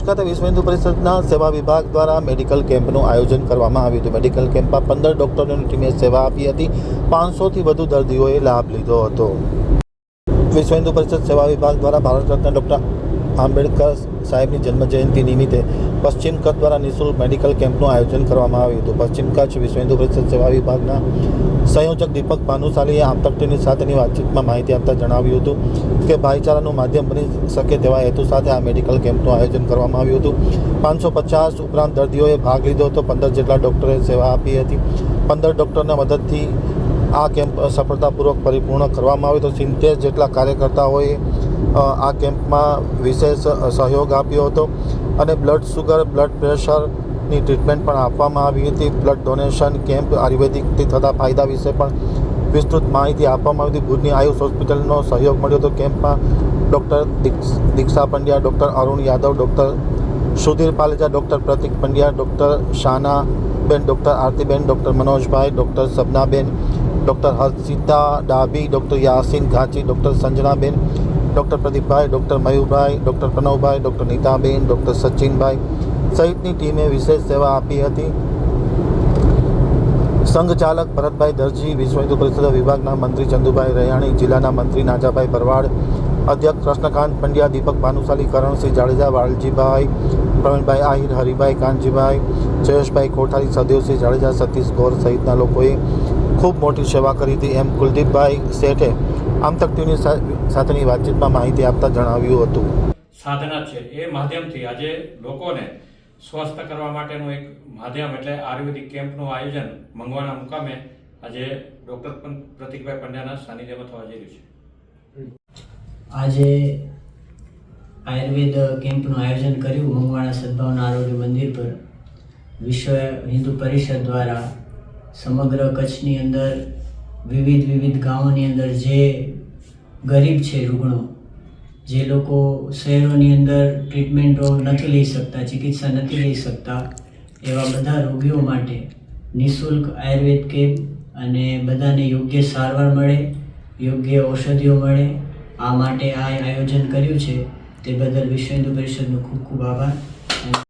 ભરૂચ ખાતે વિશ્વ હિન્દુ પરિષદના સેવા વિભાગ દ્વારા મેડિકલ કેમ્પનું આયોજન કરવામાં આવ્યું હતું। મેડિકલ કેમ્પમાં 15 ડોક્ટરોની ટીમે સેવા આપી હતી। 500થી વધુ દર્દીઓએ લાભ લીધો હતો। વિશ્વ હિન્દુ પરિષદ સેવા વિભાગ દ્વારા ભારત રત્ન ડૉક્ટર આંબેડકર સાહેબની જન્મજયંતિ નિમિત્તે પશ્ચિમ કચ્છ દ્વારા નિઃશુલ્ક મેડિકલ કેમ્પનું આયોજન કરવામાં આવ્યું હતું। પશ્ચિમ કચ્છ વિશ્વ હિન્દુ પરિષદ સેવા વિભાગના સંયોજક દીપક ભાનુશાલીએ આમતક ટીવી સાથેની વાતચીતમાં માહિતી આપતા જણાવ્યું હતું કે ભાઈચારાનું માધ્યમ બની શકે તેવા હેતુ સાથે આ મેડિકલ કેમ્પનું આયોજન કરવામાં આવ્યું હતું। 550 ઉપરાંત દર્દીઓએ ભાગ લીધો હતો। 15 જેટલા ડૉક્ટરોએ સેવા આપી હતી। 15 ડૉક્ટરના મદદથી આ કેમ્પ સફળતાપૂર્વક પરિપૂર્ણ કરવામાં આવ્યો હતો। 70 જેટલા કાર્યકર્તાઓએ આ કેમ્પમાં વિશેષ સહયોગ આપ્યો હતો અને બ્લડ શુગર, બ્લડ પ્રેશરની ટ્રીટમેન્ટ પણ આપવામાં આવી હતી। બ્લડ ડોનેશન કેમ્પ, આયુર્વેદિકથી થતા ફાયદા વિશે પણ વિસ્તૃત માહિતી આપવામાં આવી હતી। ભુજની આયુષ હોસ્પિટલનો સહયોગ મળ્યો હતો। કેમ્પમાં doctor Diksha Pandya, doctor Arun Yadav, doctor Sudhir Paleja, doctor Pratik Pandya, doctor શાનાબેન, ડૉક્ટર આરતીબેન, ડૉક્ટર મનોજભાઈ, ડૉક્ટર સબનાબેન, doctor Harshita Dabhi, doctor Yasin Ghanchi, doctor સંજનાબેન, ડૉક્ટર પ્રદીપભાઈ, ડૉક્ટર મયુરભાઈ, ડૉક્ટર પ્રણવભાઈ, ડૉક્ટર નીતાબેન, ડૉક્ટર સચિનભાઈ સહિતની ટીમે વિશેષ સેવા આપી હતી। સંઘ ચાલક ભરતભાઈ દરજી, વિશ્વ હિન્દુ પરિષદ વિભાગના મંત્રી ચંદુભાઈ રૈયાણી, જિલ્લાના મંત્રી નાજાભાઈ ભરવાડ, અધ્યક્ષ કૃષ્ણકાંત પંડ્યા, દીપક ભાનુશાલી, કરણસિંહ જાડેજા, વાલજીભાઈ, પ્રવીણભાઈ આહિર, હરિભાઈ કાનજીભાઈ, જયેશભાઈ કોઠારી, સદેવસિંહ જાડેજા, સતીશ ગોર સહિતના લોકોએ ખૂબ મોટી સેવા કરી હતી એમ કુલદીપભાઈ શેઠે આમતક ટીવી સાથેની વાતચીતમાં માહિતી આપતા જણાવ્યું હતું। સાધના છે એ માધ્યમથી આજે લોકોને સ્વસ્થ કરવા માટેનું એક માધ્યમ એટલે આયુર્વેદિક કેમ્પનું આયોજન મંગવાણા મુકામે આજે ડૉક્ટર પ્રતિકભાઈ પંડ્યાના સાનિધ્યમાં થવા જઈ રહ્યું છે। આજે આયુર્વેદ કેમ્પનું આયોજન કર્યું મંગવાણા સદભાવના આરોગ્ય મંદિર પર વિશ્વ હિન્દુ પરિષદ દ્વારા સમગ્ર કચ્છની અંદર વિવિધ ગામોની અંદર જે ગરીબ છે રૂગણો, જે લોકો શહેરોની અંદર ટ્રીટમેન્ટો નથી લઈ શકતા, ચિકિત્સા નથી લઈ શકતા, એવા બધા રોગીઓ માટે નિઃશુલ્ક આયુર્વેદ કેમ્પ અને બધાને યોગ્ય સારવાર મળે, યોગ્ય ઔષધિઓ મળે, આ માટે આ આયોજન કર્યું છે। તે બદલ વિશ્વ હિન્દુ પરિષદનો ખૂબ ખૂબ આભાર।